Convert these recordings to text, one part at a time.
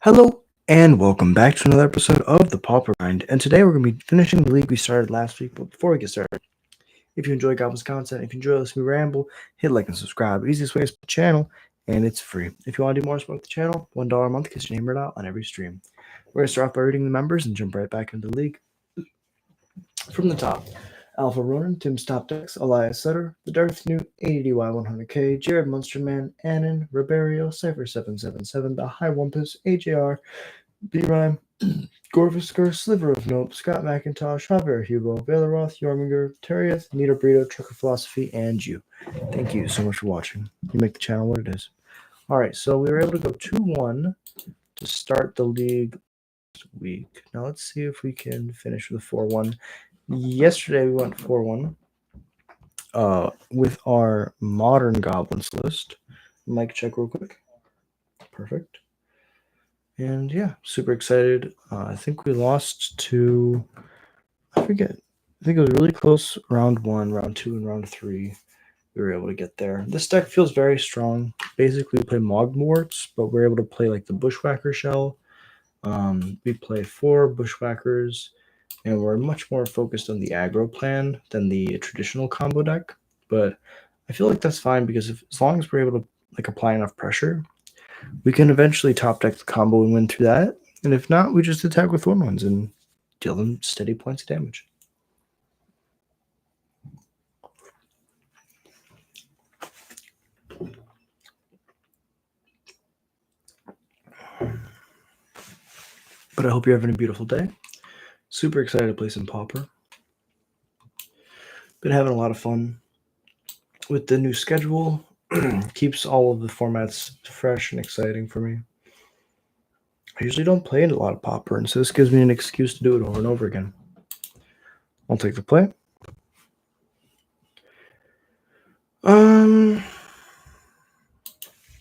Hello and welcome back to another episode of the Pauper Grind. And today we're going to be finishing the league we started last week. But before we get started, if you enjoy Goblins content, if you enjoy listening to me ramble, hit like and subscribe. Easiest way to support the channel, and it's free. If you want to do more support the channel, $1 a month gets your name read out on every stream. We're going to start off by reading the members and jump right back into the league. From the top, Alpha Ronan, Tim's Top Decks, Elias Sutter, The Darth Newt, ADY100K, Jared Munsterman, Annan, Riberio, Cypher777, The High Wumpus, AJR, B-Rhyme, Gorvisker, Sliver of Nope, Scott McIntosh, Javier Hugo, Valeroth, Yorminger, Terrieth, Nita Burrito, Trucker Philosophy, and you. Thank you so much for watching. You make the channel what it is. Alright, so we were able to go 2-1 to start the league this week. Now let's see if we can finish with a 4-1. Yesterday we went 4-1 with our modern goblins list. Mic check real quick. Perfect. And yeah, super excited. I think we lost to, I forget. I think it was really close round 1, round 2, and round 3. We were able to get there. This deck feels very strong. Basically, we play Mogwarts, but we're able to play like the Bushwhacker shell. We play 4 Bushwhackers, and we're much more focused on the aggro plan than the traditional combo deck. But I feel like that's fine because as long as we're able to like apply enough pressure, we can eventually top deck the combo and win through that. And if not, we just attack with 1/1s and deal them steady points of damage. But I hope you're having a beautiful day. Super excited to play some Pauper. Been having a lot of fun with the new schedule. Keeps all of the formats fresh and exciting for me. I usually don't play a lot of Pauper, and so this gives me an excuse to do it over and over again. I'll take the play.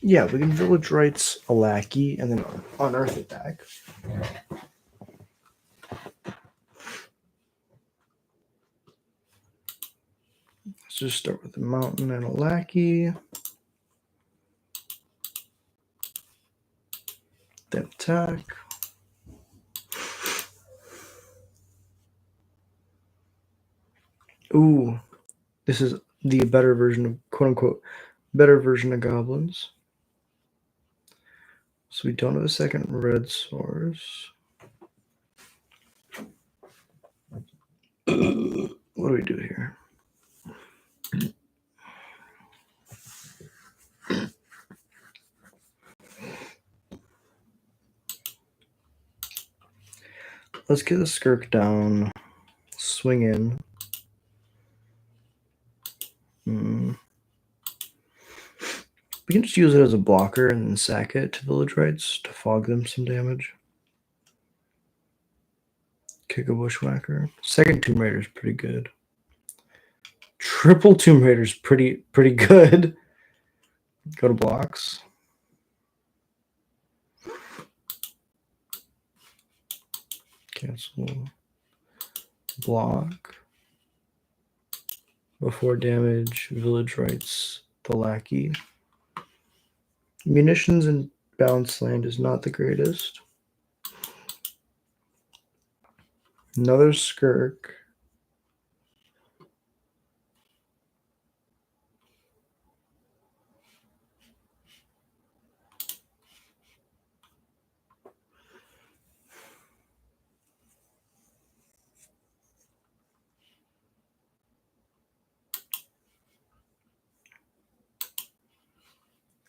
Yeah, we can Village Rights a lackey and then Unearth it back. Let's just start with a mountain and a lackey. Then attack. Ooh, this is the better version of, quote unquote, better version of Goblins. So we don't have a second red source. What do we do here? Let's get the Skirk down, swing in. We can just use it as a blocker and then sack it to Village Rights to fog them some damage. Kick a Bushwhacker. Second Tomb Raider is pretty good. Triple Tomb Raider is pretty good. Go to blocks. Cancel. Block. Before damage, Village Rights the lackey. Munitions and Bounce Land is not the greatest. Another Skirk.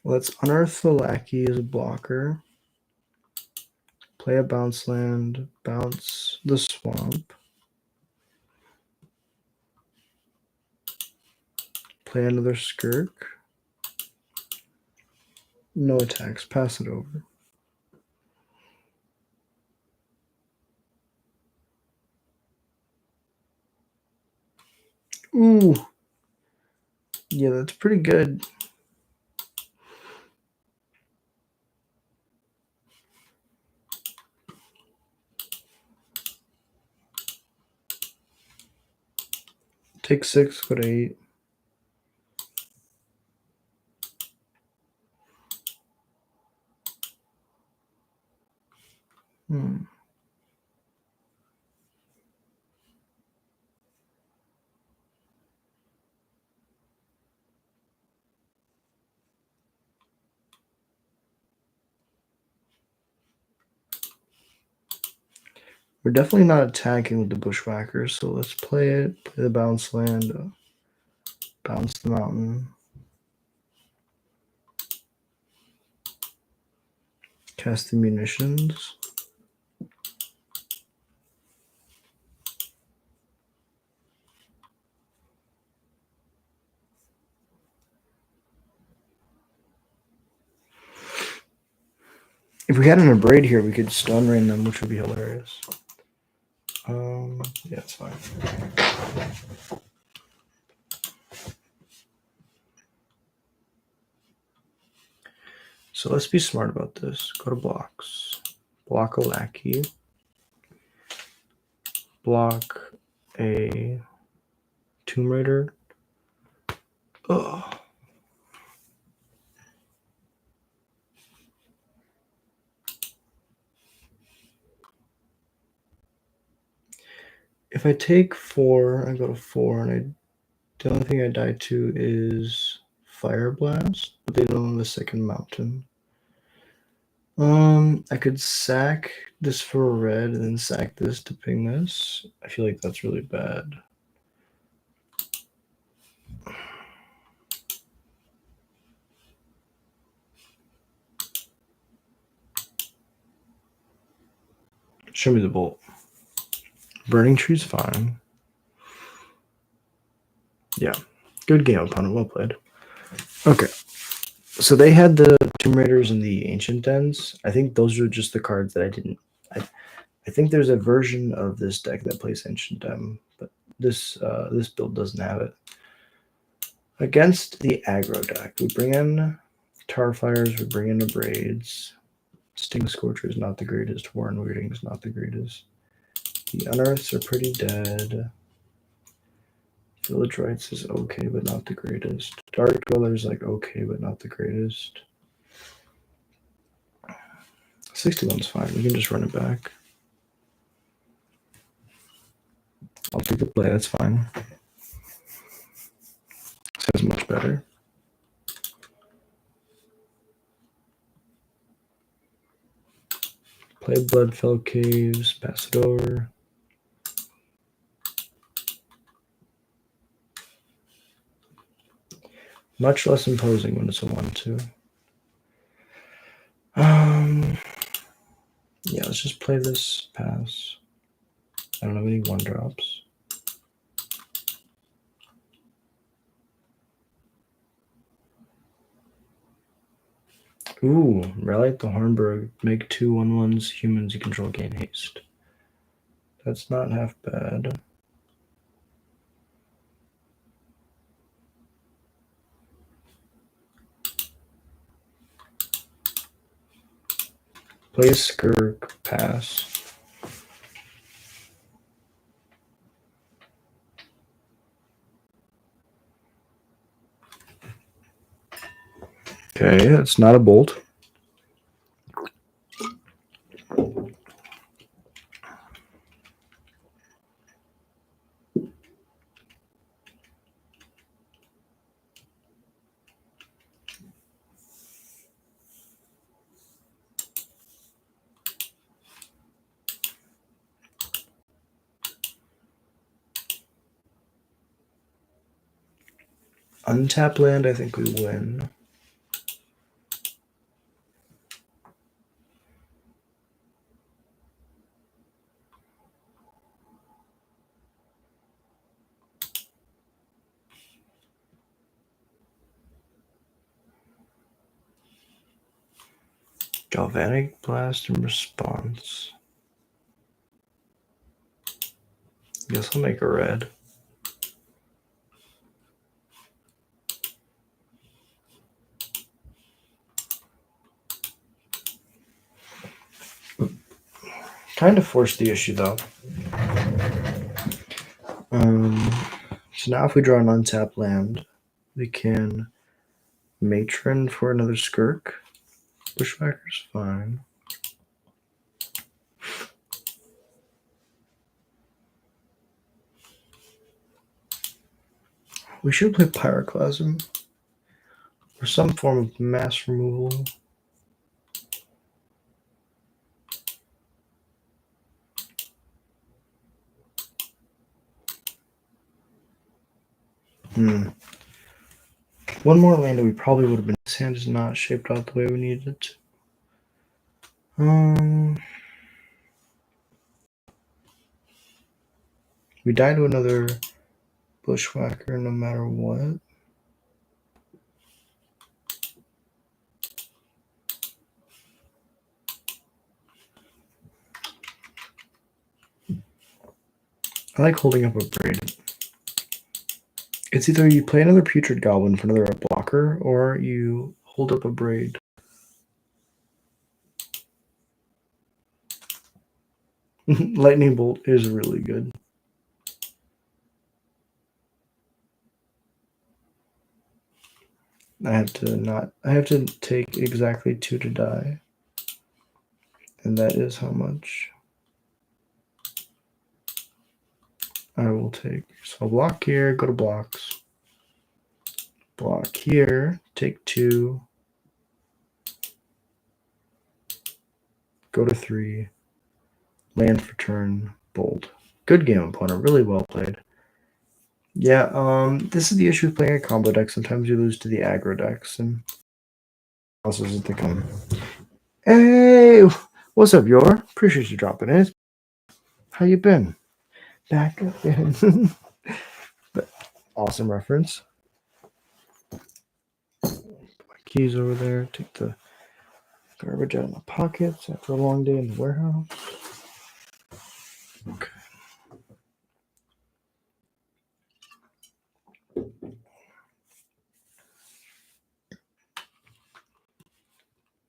Let's unearth the lackey as a blocker. Play a bounce land, bounce the swamp. Play another Skirk. No attacks, pass it over. Ooh. Yeah, that's pretty good. Take 6, go to 8. Hmm. We're definitely not attacking with the Bushwhackers, so let's play it. Play the bounce land. Bounce the mountain. Cast the munitions. If we had an abrade here, we could stun rain them, which would be hilarious. Yeah, it's fine. So let's be smart about this. Go to blocks. Block a lackey. Block a Tomb Raider. Ugh. If I take 4, I go to 4, and the only thing I die to is Fire Blast, but they don't have a second mountain. I could sack this for a red and then sack this to ping this. I feel like that's really bad. Show me the bolt. Burning Tree's fine. Yeah. Good game, opponent. Well played. Okay. So they had the Tomb Raiders and the Ancient Dens. I think those are just the cards that I didn't. I think there's a version of this deck that plays Ancient Den, but this build doesn't have it. Against the aggro deck, we bring in Tarfires, we bring in Abrades. Sting Scorcher is not the greatest. Warren Weirding is not the greatest. The Unearths are pretty dead. Village Rites is okay, but not the greatest. Dark Dweller is like okay, but not the greatest. 61's fine. We can just run it back. I'll take the play. That's fine. This is much better. Play Bloodfell Caves. Pass it over. Much less imposing when it's a 1-2. Yeah, let's just play this pass. I don't have any 1-drops. Ooh, Rally at the Hornburg. Make 2 1/1s. Humans you control gain haste. That's not half bad. Play Skirk, pass. Okay, that's not a bolt. Untap land, I think we win. Galvanic Blast and Response. Guess I'll make a red. Kind of forced the issue though. So now if we draw an untapped land, we can Matron for another Skirk. Bushwhacker's fine. We should play Pyroclasm or some form of mass removal. One more land that we probably would have been. This hand is not shaped out the way we needed it. We die to another Bushwhacker no matter what. I like holding up a braid. It's either you play another Putrid Goblin for another blocker, or you hold up a braid. Lightning Bolt is really good. I have to take exactly 2 to die. And that is how much I will take. So I'll block here, go to blocks. Block here, take 2. Go to 3. Land for turn, bold. Good game, opponent. Really well played. Yeah, this is the issue with playing a combo deck. Sometimes you lose to the aggro decks, and else isn't to come. Hey, what's up, Yor? Appreciate you dropping in. How you been? Back again. But awesome reference. My keys over there. Take the garbage out of my pockets after a long day in the warehouse. Okay.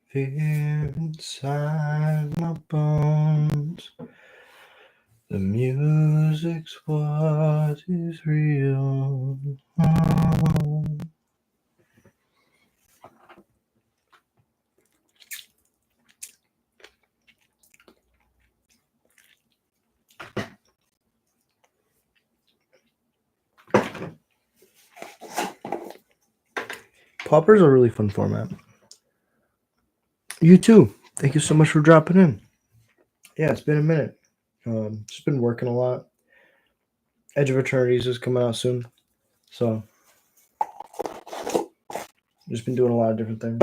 Fear inside my bones. The music's what is real. Oh. Pauper's a really fun format. You too. Thank you so much for dropping in. Yeah, it's been a minute. Just been working a lot. Edge of Eternities is coming out soon. So, just been doing a lot of different things.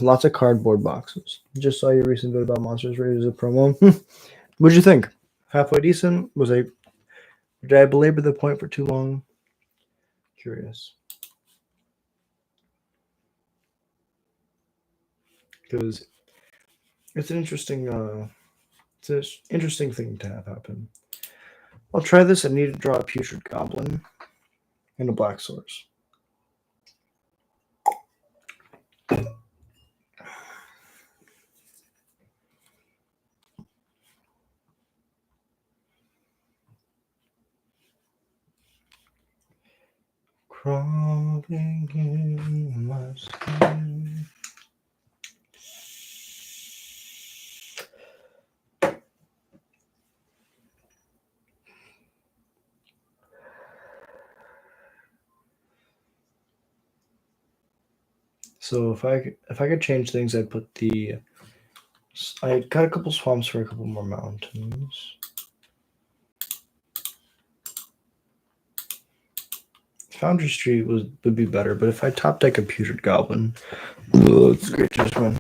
Lots of cardboard boxes. Just saw your recent bit about Monsters Raiders, a promo. What'd you think? Halfway decent? Did I belabor the point for too long? Curious. Because it's an interesting thing to have happen. I'll try this. I need to draw a Putrid Goblin and a Black Source. Crawling in my skin. So if I could change things, I'd put I got a couple swamps for a couple more mountains. Foundry Street would be better, but if I top deck a Putrid Goblin, it's a great judgment.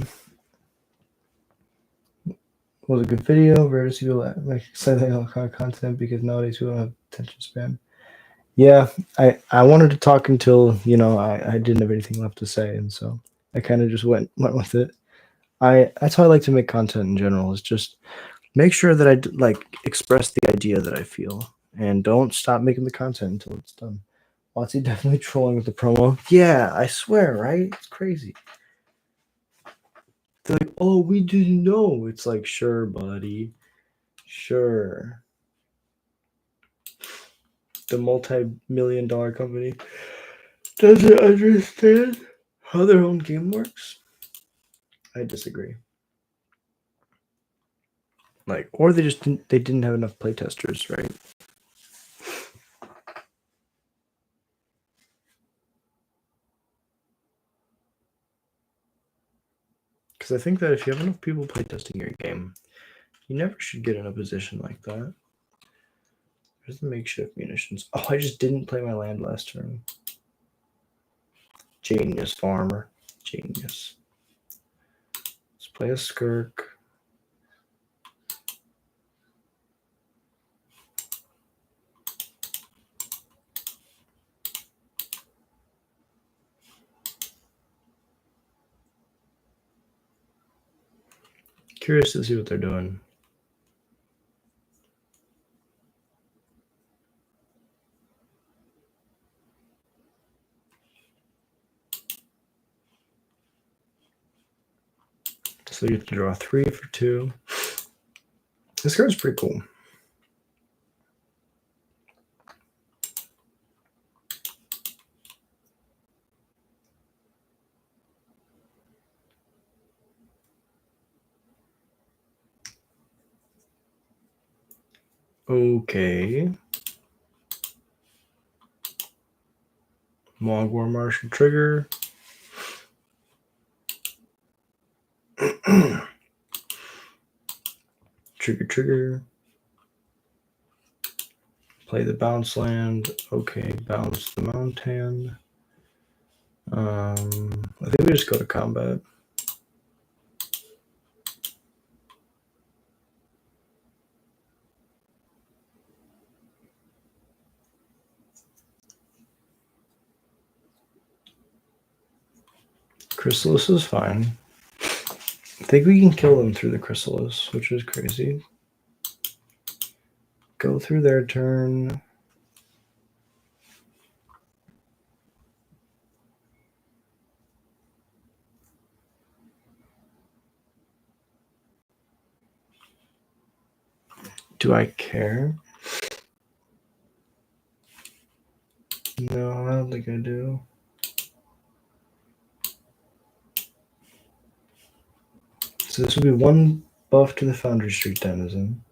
Was a good video. Rare to see people like exciting all kind of content because nowadays we don't have attention span. Yeah, I wanted to talk until I didn't have anything left to say, and so I kind of just went with it. That's how I like to make content in general. Is just make sure that I express the idea that I feel, and don't stop making the content until it's done. Watsy definitely trolling with the promo. Yeah, I swear, right? It's crazy. They're like, oh, we didn't know. It's like, sure, buddy. Sure. The multi-million-dollar company doesn't understand how their own game works. I disagree. Like, or they didn't have enough playtesters, right? Because I think that if you have enough people playtesting your game, you never should get in a position like that. There's the makeshift munitions. Oh, I just didn't play my land last turn. Genius, farmer. Genius. Let's play a skirk. Curious to see what they're doing. So you have to draw 3 for 2. This card's pretty cool. Okay. Mogwar Martial trigger. Trigger. Play the bounce land. Okay, bounce the mountain. I think we just go to combat. Chrysalis is fine. I think we can kill them through the Chrysalis, which is crazy. Go through their turn. Do I care? No, I don't think I do. So this will be 1 buff to the Foundry Street Denizen.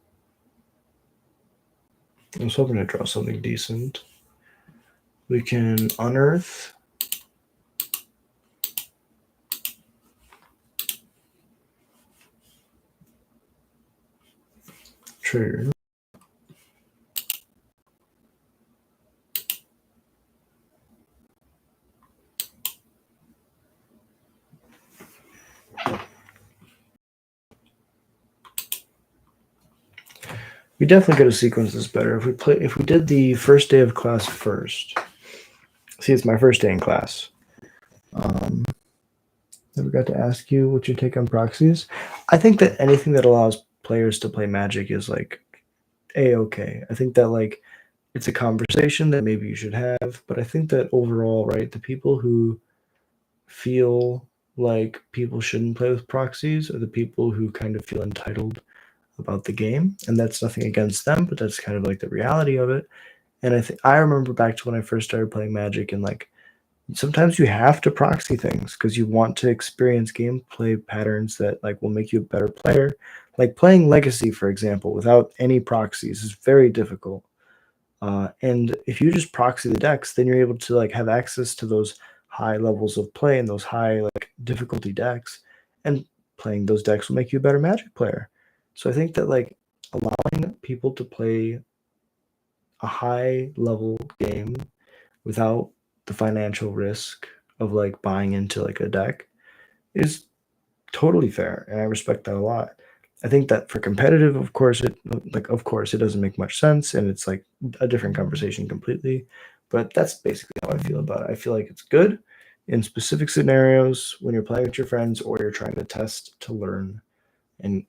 I was hoping to draw something decent. We can unearth. Trigger. We definitely could have sequenced this better if we did the first day of class first. See, it's my first day in class. Never got to ask you what your take on proxies. I think that anything that allows players to play Magic is like a-okay. I think that like it's a conversation that maybe you should have, but I think that overall, right, the people who feel like people shouldn't play with proxies are the people who kind of feel entitled about the game, and that's nothing against them, but that's kind of like the reality of it. And I remember back to when I first started playing Magic, and like sometimes you have to proxy things because you want to experience gameplay patterns that like will make you a better player. Like playing Legacy, for example, without any proxies is very difficult. And if you just proxy the decks, then you're able to like have access to those high levels of play and those high like difficulty decks, and playing those decks will make you a better Magic player. So I think that like allowing people to play a high level game without the financial risk of like buying into like a deck is totally fair, and I respect that a lot. I think that for competitive, of course, it doesn't make much sense, and it's like a different conversation completely. But that's basically how I feel about it. I feel like it's good in specific scenarios when you're playing with your friends or you're trying to test to learn and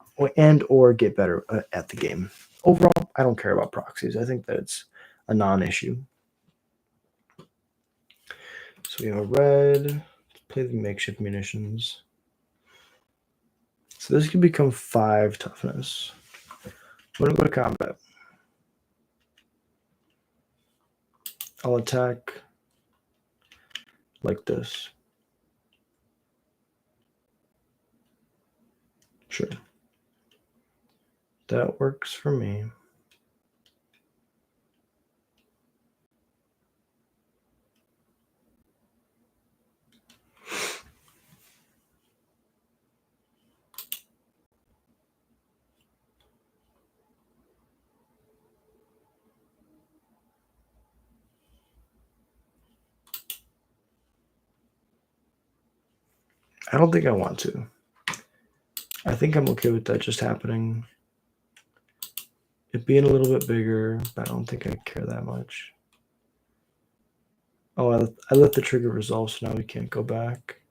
or get better at the game. Overall, I don't care about proxies. I think that it's a non-issue. So we have a red. Let's play the makeshift munitions. So this can become 5 toughness. I'm going to go to combat. I'll attack like this. Sure. That works for me. I don't think I want to. I think I'm okay with that just happening. It being a little bit bigger, but I don't think I care that much. Oh, I let the trigger resolve, so now we can't go back.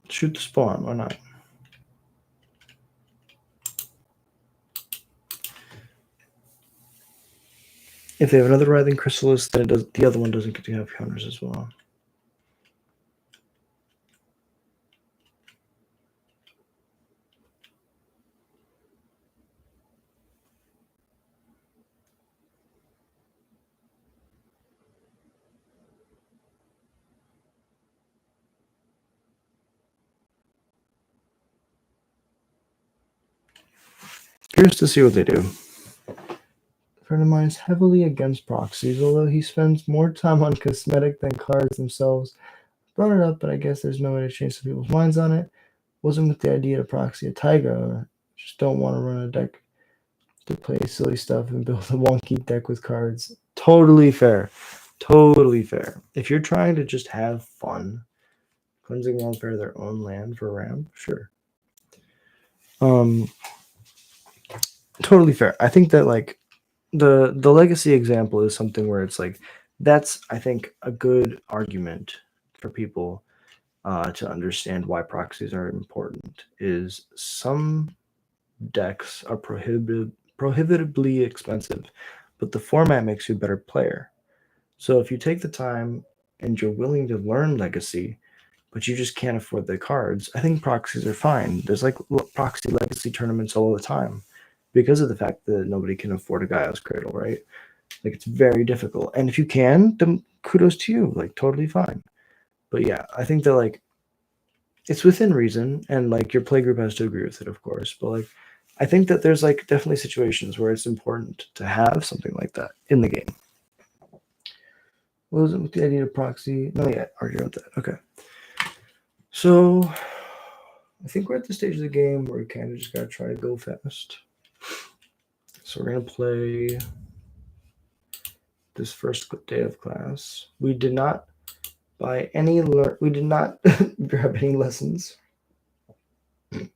Shoot the spawn, why not? If they have another Writhing Chrysalis, then the other one doesn't get to have counters as well. Curious to see what they do. A friend of mine is heavily against proxies, although he spends more time on cosmetic than cards themselves. Brought it up, but I guess there's no way to change some people's minds on it. Wasn't with the idea to proxy a Taiga, or just don't want to run a deck to play silly stuff and build a wonky deck with cards. Totally fair. Totally fair. If you're trying to just have fun, Cleansing Welfare their own land for ramp, sure. Totally fair. I think that like the legacy example is something where it's like that's I think a good argument for people to understand why proxies are important. Is some decks are prohibitively expensive, but the format makes you a better player. So if you take the time and you're willing to learn legacy, but you just can't afford the cards, I think proxies are fine. There's like proxy legacy tournaments all the time because of the fact that nobody can afford a Gaia's Cradle, right? Like it's very difficult. And if you can, then kudos to you. Like totally fine. But yeah, I think that like it's within reason and like your play group has to agree with it, of course. But like I think that there's like definitely situations where it's important to have something like that in the game. What was it with the idea of proxy? No, yeah, already wrote that. Okay. So I think we're at the stage of the game where we kind of just gotta try to go fast. So we're gonna play this first day of class. We did not buy any we did not grab any lessons. When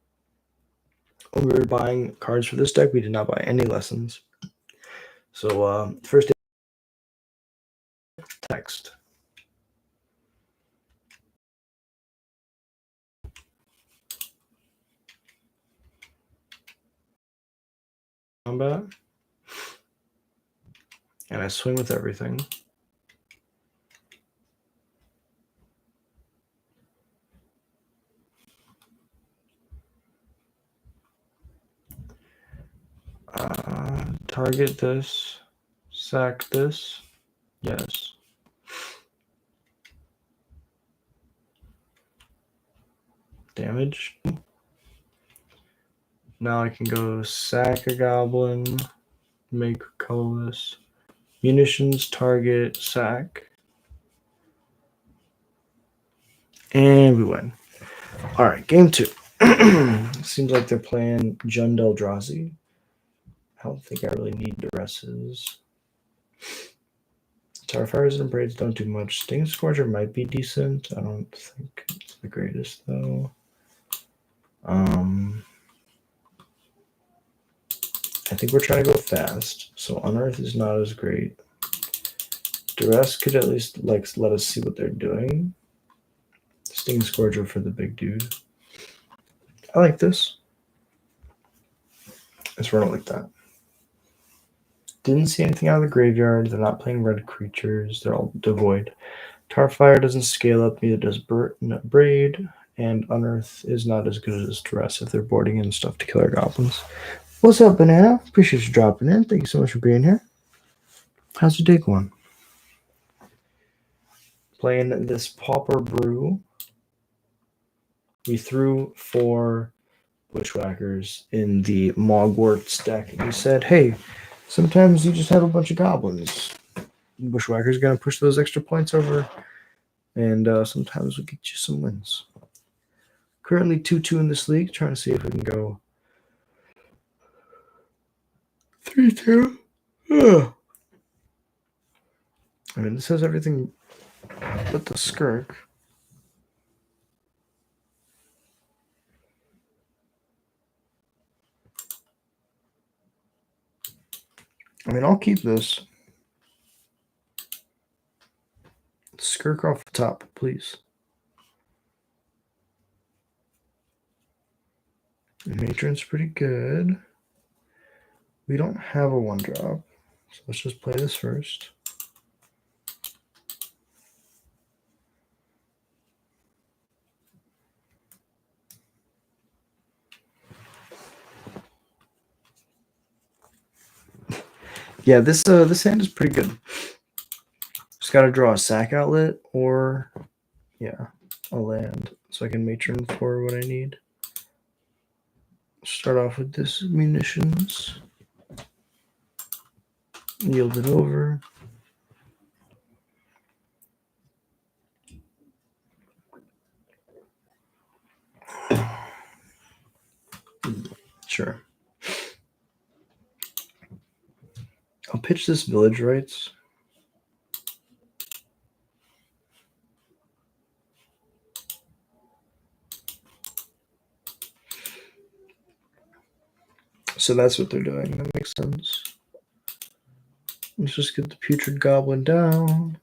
we were buying cards for this deck, we did not buy any lessons. So first day text. Combat. And I swing with everything. Target this, sack this, yes. Damage. Now I can go sack a goblin, make colorless. Munitions, target, sack. And we win. All right, game 2. Seems like they're playing Jund Eldrazi. I don't think I really need duresses. Starfires and Braids don't do much. Sting Scorcher might be decent. I don't think it's the greatest, though. I think we're trying to go fast, so Unearth is not as great. Duress could at least like let us see what they're doing. Sting Scorcher for the big dude. I like this. Let's run it like that. Didn't see anything out of the graveyard. They're not playing red creatures. They're all devoid. Tarfire doesn't scale up, neither does Braid, and Unearth is not as good as Duress if they're boarding in stuff to kill our goblins. What's up, Banana? Appreciate you dropping in. Thank you so much for being here. How's your day going? Playing this Pauper Brew. We threw 4 Bushwhackers in the Mogwarts deck, and we said, hey, sometimes you just have a bunch of goblins. Bushwhacker's going to push those extra points over, and sometimes we'll get you some wins. Currently 2-2 in this league, trying to see if we can go 3-2. I mean, this has everything but the Skirk. I mean, I'll keep this. Skirk off the top, please. Matron's pretty good. We don't have a 1-drop, so let's just play this first. Yeah, this hand is pretty good. Just got to draw a sack outlet or, yeah, a land, so I can matron for what I need. Start off with this munitions. Yield it over. Sure. I'll pitch this village rights. So that's what they're doing. That makes sense. Let's just get the putrid goblin down.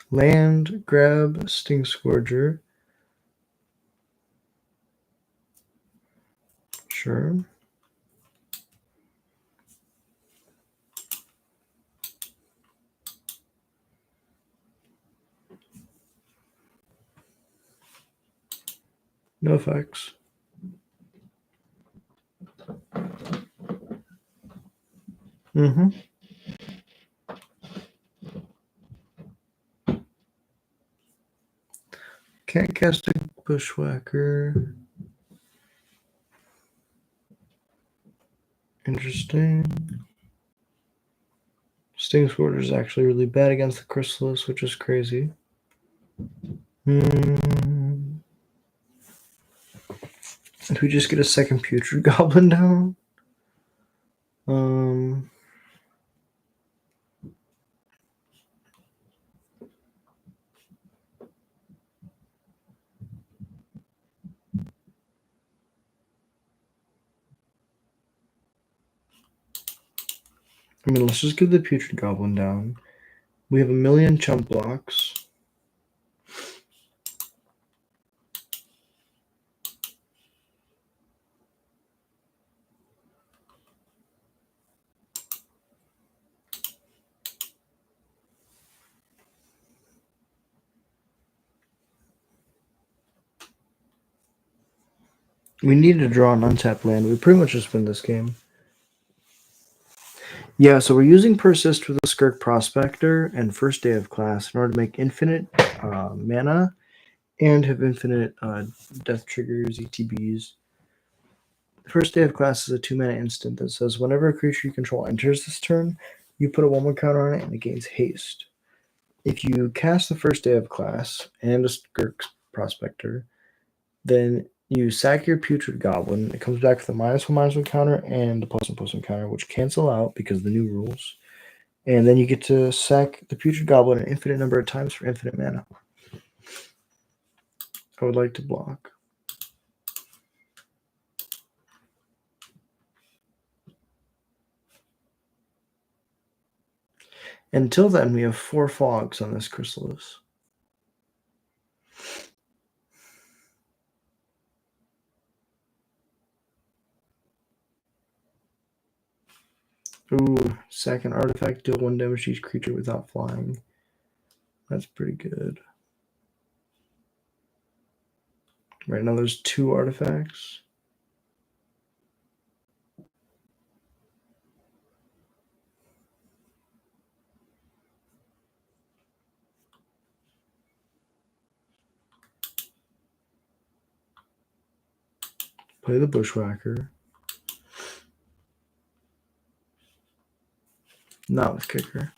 Land, grab, Sting Scourger. Sure. No effects. Mm-hmm. Can't cast a Bushwhacker. Interesting. Sting Scourger is actually really bad against the Chrysalis, which is crazy. If we just get a second Putrid Goblin down? I mean, let's just get the Putrid Goblin down. We have a million chump blocks. We need to draw an untapped land. We pretty much just win this game. Yeah, so we're using Persist with the Skirk Prospector and First Day of Class in order to make infinite mana and have infinite death triggers, ETBs. First Day of Class is a 2-mana instant that says whenever a creature you control enters this turn, you put a 1/1 counter on it and it gains haste. If you cast the First Day of Class and a Skirk Prospector, then you sack your Putrid Goblin. It comes back with a -1/-1 counter and a +1/+1 counter, which cancel out because of the new rules. And then you get to sack the Putrid Goblin an infinite number of times for infinite mana. I would like to block. Until then, we have 4 fogs on this Chrysalis. Ooh, second artifact, deal 1 damage to each creature without flying. That's pretty good. Right now there's 2 artifacts. Play the Bushwhacker. Not with Kicker.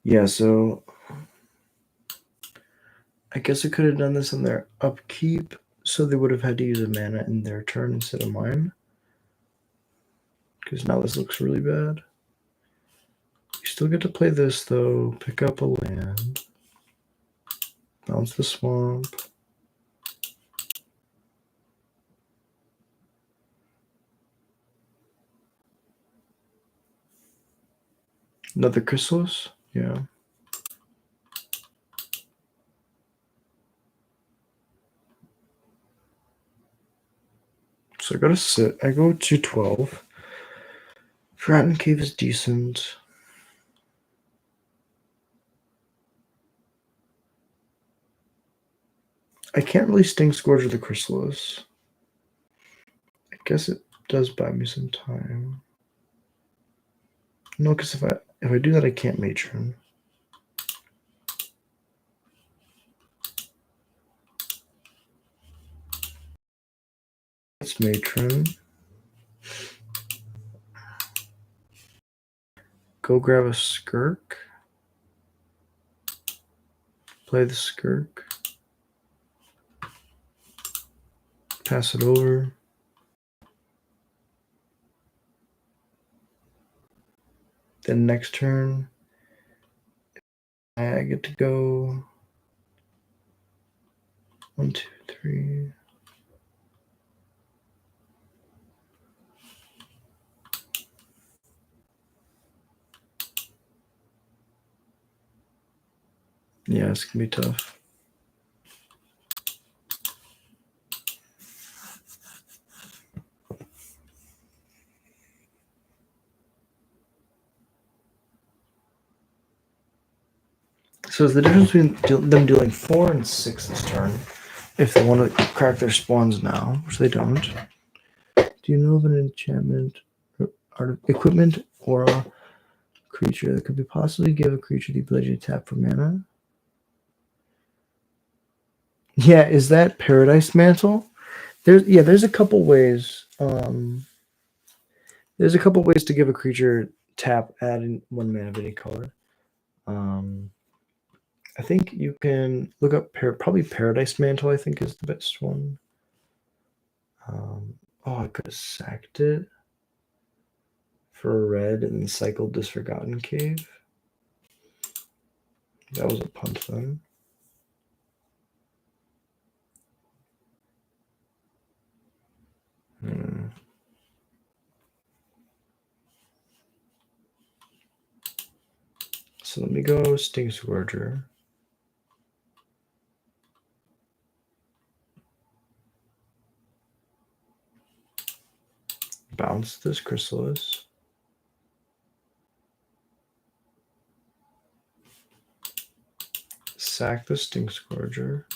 Yeah, so I guess I could have done this on their upkeep, so they would have had to use a mana in their turn instead of mine. Because now this looks really bad. You still get to play this, though. Pick up a land. Bounce the swamp. Another Chrysalis? Yeah. So I gotta sit. I go to 12. Forgotten Cave is decent. I can't really Sting Scourge with the Chrysalis. I guess it does buy me some time. No, because if I do that, I can't Matron. It's Matron. Go grab a Skirk. Play the Skirk. Pass it over. Then next turn, I get to go 1, 2, 3. Yeah, it's gonna be tough. So is the difference between them dealing 4 and 6 this turn, if they want to crack their spawns now, which they don't. Do you know of an enchantment, art equipment, or a creature that could be possibly give a creature the ability to tap for mana? Yeah, is that Paradise Mantle? There's a couple ways. There's a couple ways to give a creature tap, add in 1 mana of any color. I think you can look up probably Paradise Mantle. I think is the best one. I could have sacked it for a red and then cycled this Forgotten Cave. That was a punt then. So let me go Sting Scourger. Bounce this Chrysalis. Sack the Sting Scourger.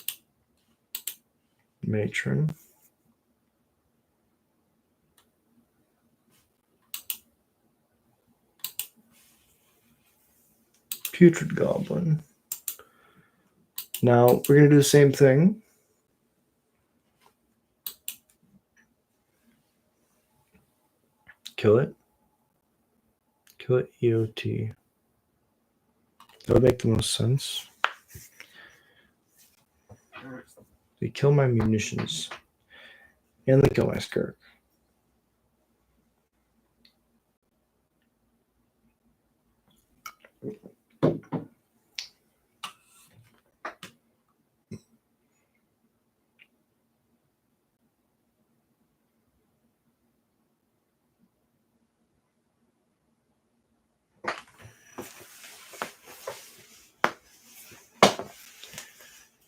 Matron. Putrid Goblin. Now we're going to do the same thing. Kill it. Kill it EOT. That would make the most sense. They kill my munitions. And they kill my Skirk.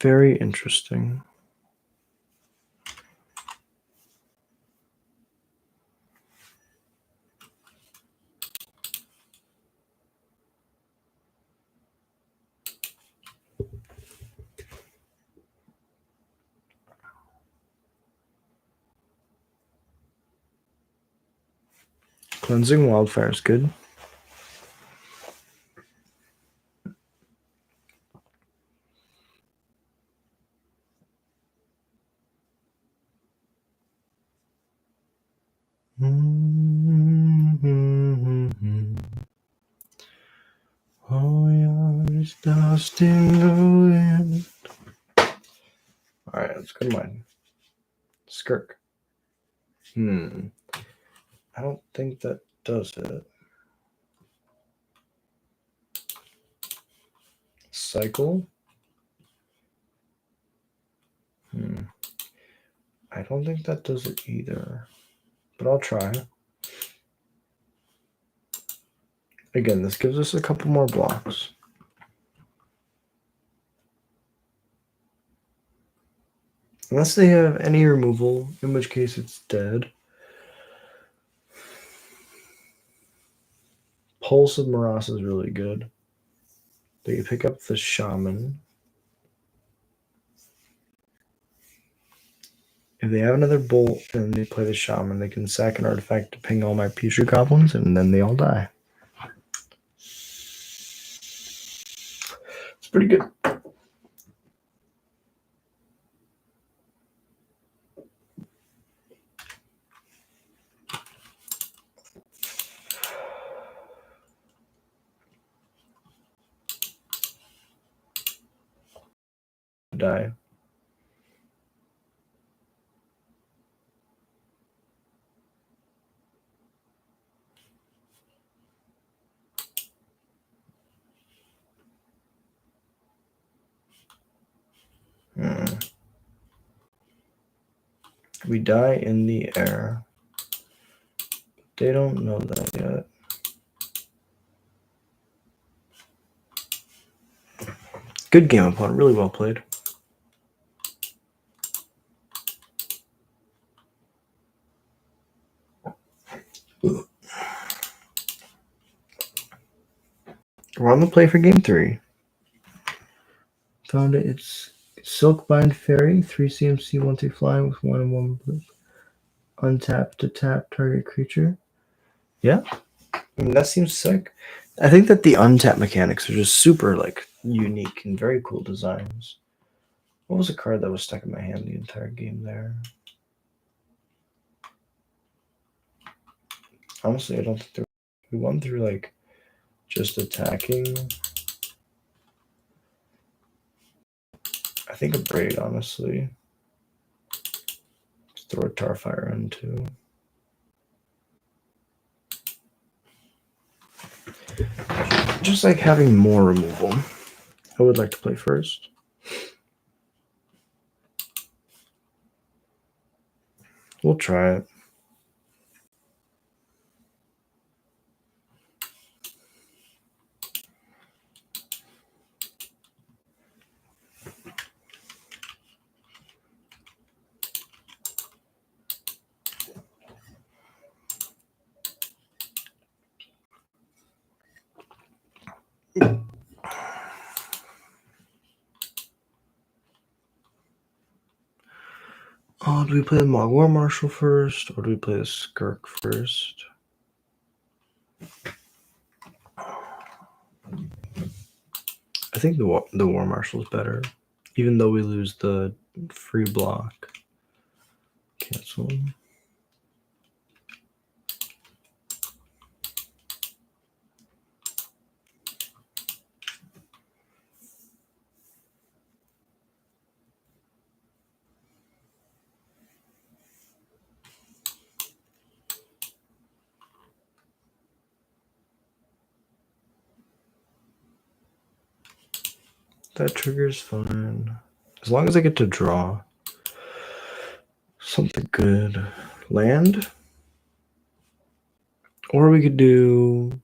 Very interesting. Cleansing Wildfire is good. Oh, yeah, it's dust in the wind. Alright, let's go to mine. Skirk. I don't think that does it. Cycle. I don't think that does it either. But I'll try. Again, this gives us a couple more blocks. Unless they have any removal, in which case it's dead. Pulse of Morass is really good. They can pick up the Shaman. If they have another Bolt and they play the Shaman, they can sack an artifact to ping all my Putrid Goblins, and then they all die. It's pretty good. Die. We die in the air. They don't know that yet. Good game, opponent. Really well played. We're on the play for game 3. Found it. It's Silkbind Fairy, 3 CMC, 1/2 flying with 1 and 1 blue. Untap to tap target creature. Yeah. I mean, that seems sick. I think that the untap mechanics are just super unique and very cool designs. What was a card that was stuck in my hand the entire game there? Honestly, I don't think we won through just attacking. I think a Braid, honestly. Let's throw a Tarfire in too. Just having more removal. I would like to play first. We'll try it. Oh, do we play the War Marshal first, or do we play the Skirk first? I think the War Marshal is better, even though we lose the free block. Cancel. That trigger's fine. As long as I get to draw something good. Land? Or we could do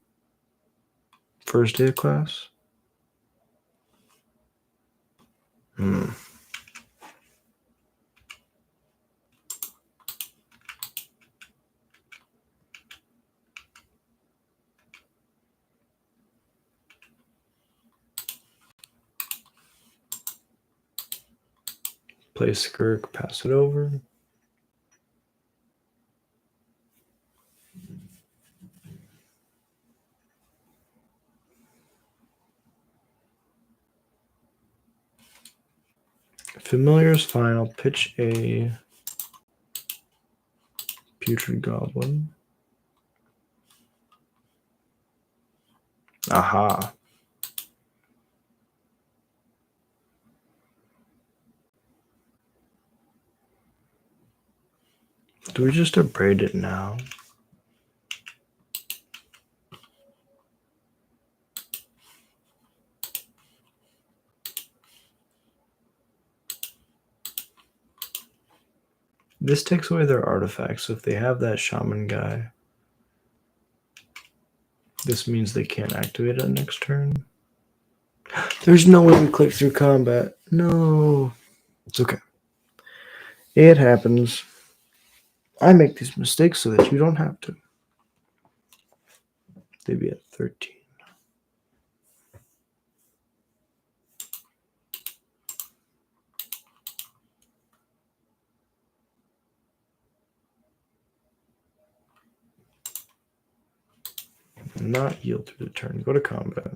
first day of class. Play Skirk, pass it over. Familiar's fine. I'll pitch a Putrid Goblin. Aha. Do we just abrade it now? This takes away their artifacts, so if they have that shaman guy, this means they can't activate it next turn. There's no way we click through combat. No. It's okay. It happens. I make these mistakes so that you don't have to. They'd be at 13. Not yield through the turn. Go to combat.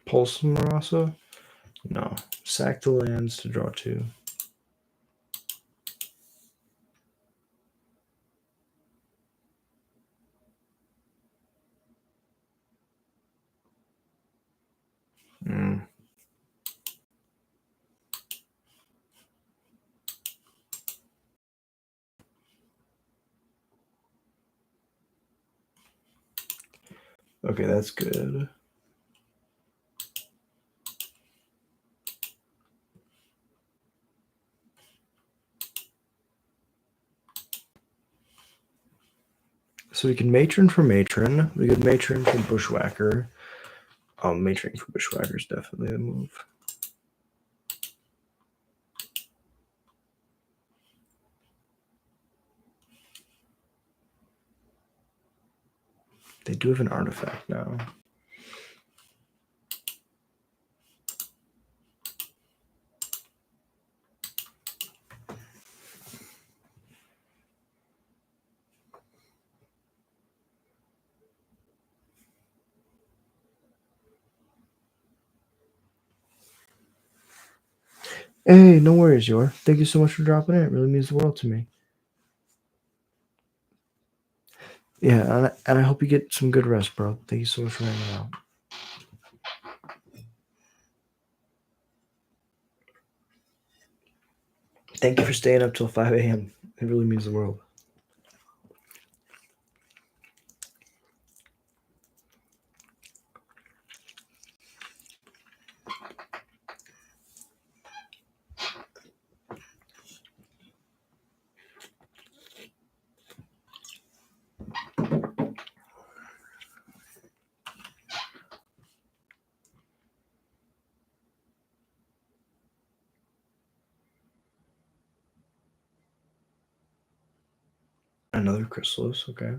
Pulse Marasa? No. Sack the lands to draw 2. Okay, that's good. So we can matron for matron. We could matron for bushwhacker. Matroning for bushwhacker is definitely the move. They do have an artifact now. Hey, no worries, Yor. Thank you so much for dropping in. It really means the world to me. Yeah, and I hope you get some good rest, bro. Thank you so much for hanging out. Thank you for staying up till 5 a.m. It really means the world. Another chrysalis, okay.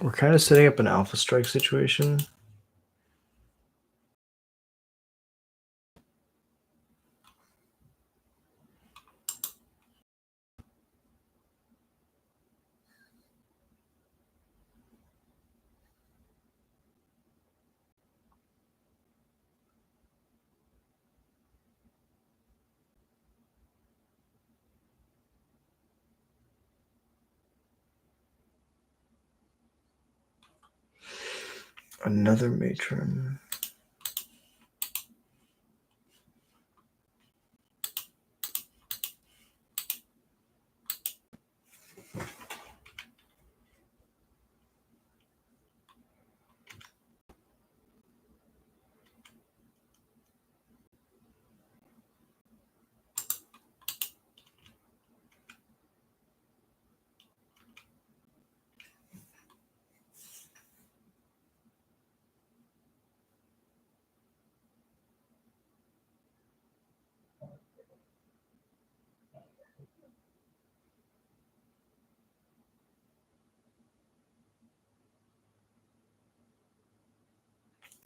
We're kind of setting up an alpha strike situation. Another matron.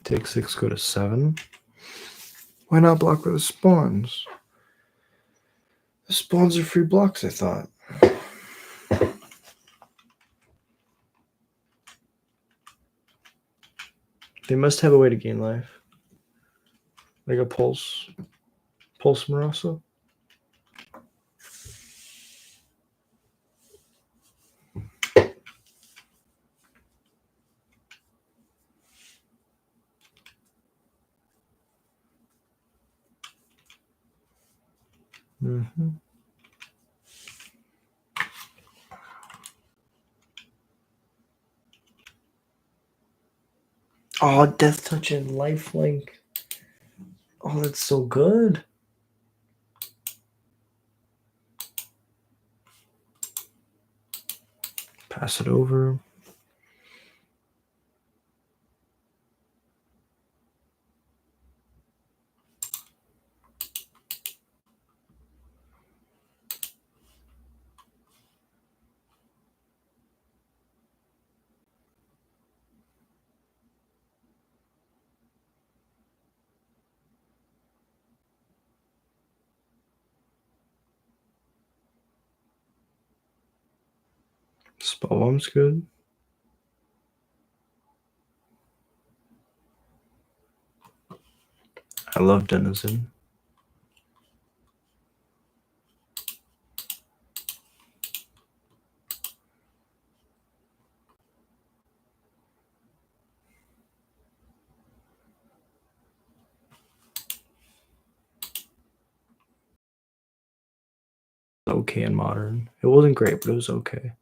Take 6, go to 7. Why not block with the spawns? The spawns are free blocks, I thought. They must have a way to gain life. Like a pulse. Pulse Marasa? Mm-hmm. Oh, Death Touch and Lifelink. Oh, that's so good. Pass it over. Spell bomb's good. I love Denizen. Okay in Modern. It wasn't great, but it was okay.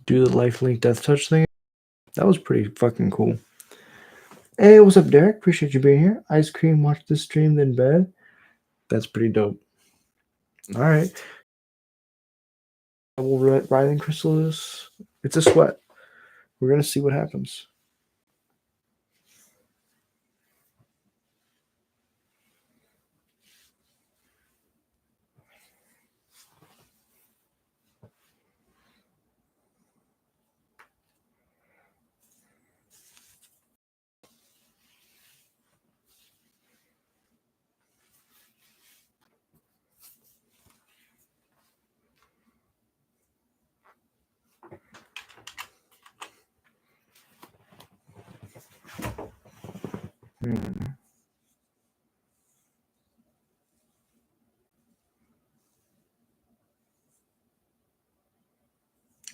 Do the Lifelink Death Touch thing. That was pretty fucking cool. Hey, what's up, Derek? Appreciate you being here. Ice cream, watch this stream, then bed. That's pretty dope. All right. Double Writhing Chrysalis. It's a sweat. We're going to see what happens.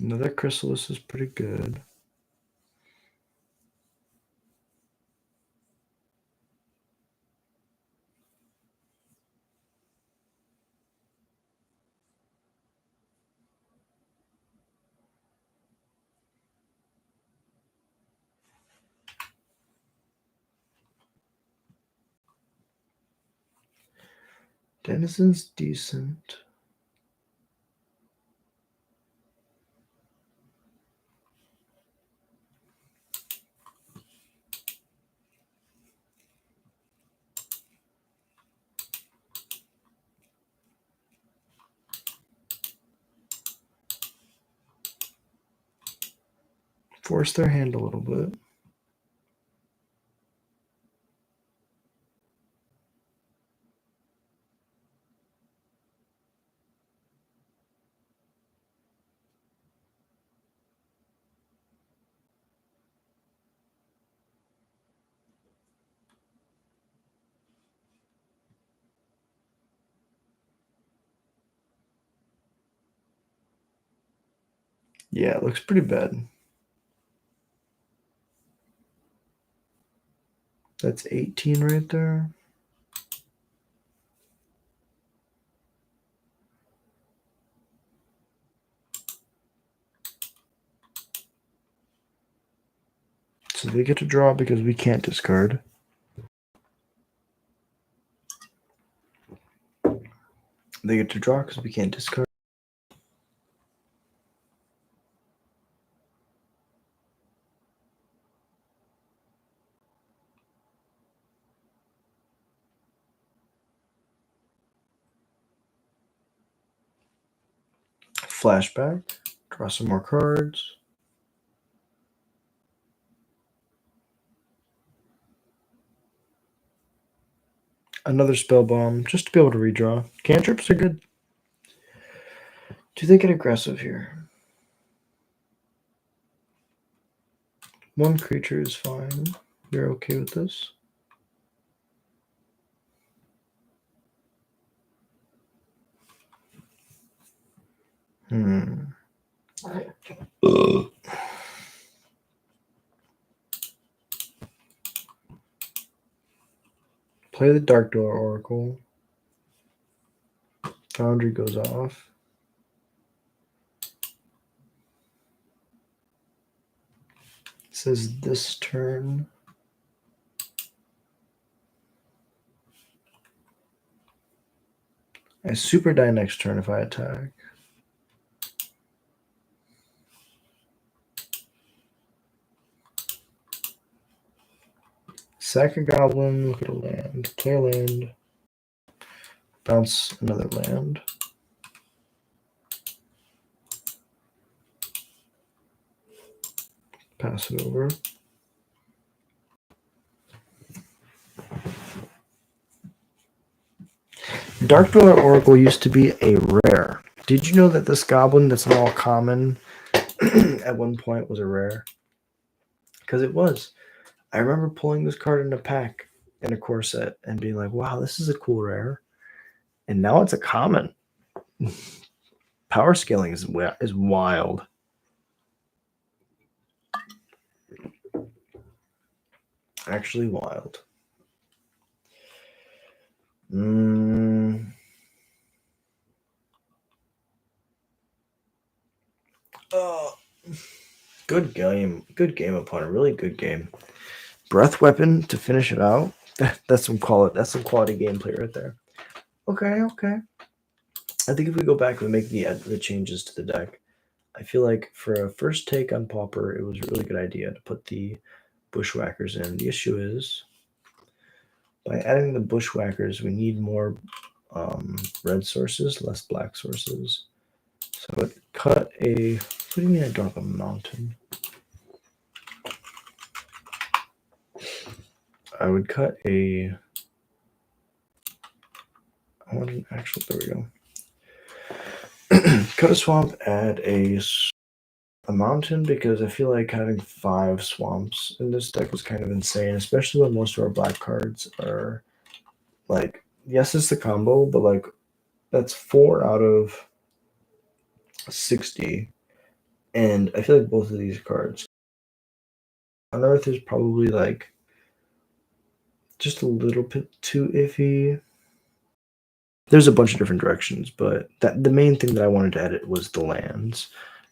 Another Chrysalis is pretty good. Denizen's decent. Force their hand a little bit. Yeah, it looks pretty bad. That's 18 right there. So they get to draw because we can't discard. They get to draw because we can't discard. Flashback. Draw some more cards. Another spell bomb, just to be able to redraw. Cantrips are good. Do they get aggressive here? One creature is fine. You're okay with this? Play the Dark Door Oracle. Foundry goes off. It says this turn. I super die next turn if I attack. Sack a goblin, look at a land. Play a land. Bounce another land. Pass it over. Dark Door Oracle used to be a rare. Did you know that this goblin that's now common at one point was a rare? Because it was. I remember pulling this card in a pack in a core set and being like, wow, this is a cool rare. And now it's a common. Power scaling is wild. Actually wild. Oh, good game. Good game, opponent. Really good game. Breath weapon to finish it out. That's some quality. That's some quality gameplay right there. Okay. I think if we go back and make the changes to the deck, I feel like for a first take on Pauper, it was a really good idea to put the Bushwhackers in. The issue is, by adding the Bushwhackers, we need more red sources, less black sources. So I would cut a. What do you mean I drop a mountain? I would cut a. I want an actual. There we go. Cut a swamp, add a mountain, because I feel like having 5 swamps in this deck is kind of insane, especially when most of our black cards are like, yes, it's the combo, but like that's 4 out of 60. And I feel like both of these cards. Unearth is probably like just a little bit too iffy. There's a bunch of different directions, but the main thing that I wanted to edit was the lands.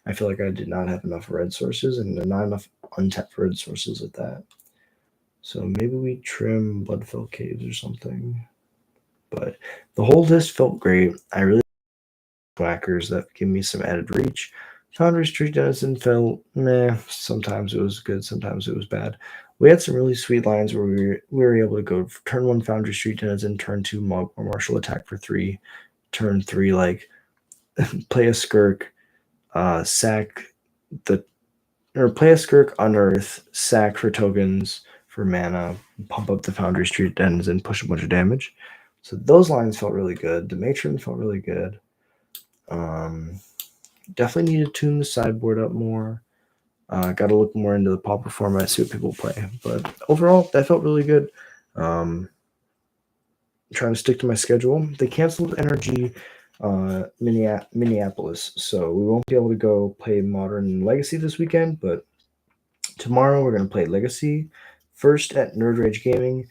I feel like I did not have enough red sources and not enough untapped red sources at that. So maybe we trim Bloodfell Caves or something. But the whole list felt great. I really whackers that give me some added reach. Foundry Street Denizen felt meh. Sometimes it was good, sometimes it was bad. We had some really sweet lines where we were able to go turn 1 Foundry Street Denizen, turn 2 Mog or Martial Attack for 3, turn 3 like play a Skirk, sack the or play a Skirk, unearth, sack for tokens for mana, pump up the Foundry Street Denizen, push a bunch of damage. So those lines felt really good. The Matron felt really good. Definitely need to tune the sideboard up more. Got to look more into the Pauper format, see what people play. But overall, that felt really good. Trying to stick to my schedule. They canceled Energy Minneapolis. So we won't be able to go play Modern Legacy this weekend, but tomorrow we're gonna play Legacy first at Nerd Rage Gaming,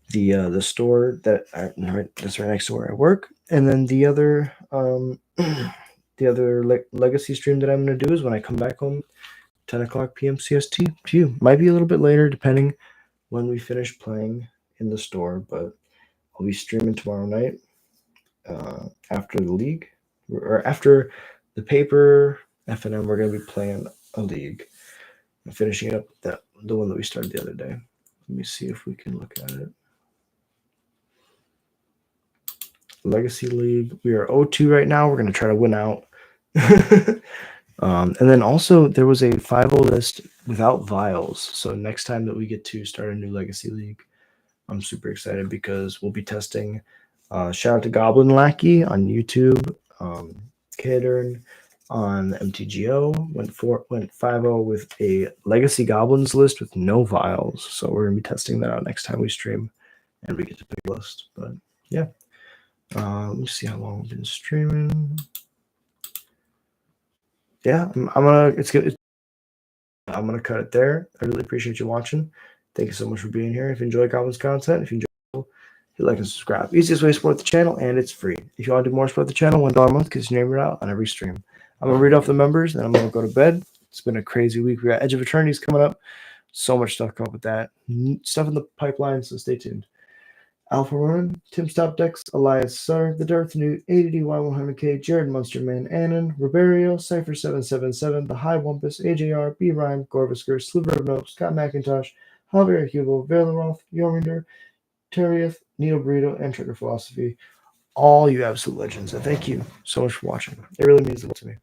the store that's right next to where I work, and then the other Legacy stream that I'm gonna do is when I come back home, 10 o'clock p.m. CST. Phew, might be a little bit later depending when we finish playing in the store, but I'll be streaming tomorrow night after the league or after the paper FNM. We're gonna be playing a league and finishing up the one that we started the other day. Let me see if we can look at it. Legacy League. We are 0-2 right now. We're gonna try to win out. And then also there was a 5-0 list without vials. So next time that we get to start a new Legacy League, I'm super excited because we'll be testing. Shout out to Goblin Lackey on YouTube. Kadern on mtgo went 5-0 with a Legacy Goblins list with no vials. So we're gonna be testing that out next time we stream and we get to pick a list. But yeah, let me see how long we've been streaming. Yeah, I'm gonna it's good. I'm gonna cut it there. I really appreciate you watching. Thank you so much for being here. If you enjoy Goblins content, if you enjoy, hit like and subscribe. Easiest way to support the channel, and it's free. If you want to do more support the channel, $1 a month gets your name read out on every stream. I'm gonna read off the members, and I'm gonna go to bed. It's been a crazy week. We got Edge of Eternities coming up. So much stuff coming up with that. Stuff in the pipeline, so stay tuned. Alpha Ronan, Tim Stopdex, Elias Sar, The Darth Newt, ADDY100K, Jared Munsterman, Annan, Roberio, Cypher777, The High Wumpus, AJR, B Rhyme, Gorvisker, Sliver of Note, Scott McIntosh, Javier Hugo, Valeroth, Yorminder, Terrieth, Neil Burrito, and Trigger Philosophy. All you absolute legends. And thank you so much for watching. It really means a lot to me.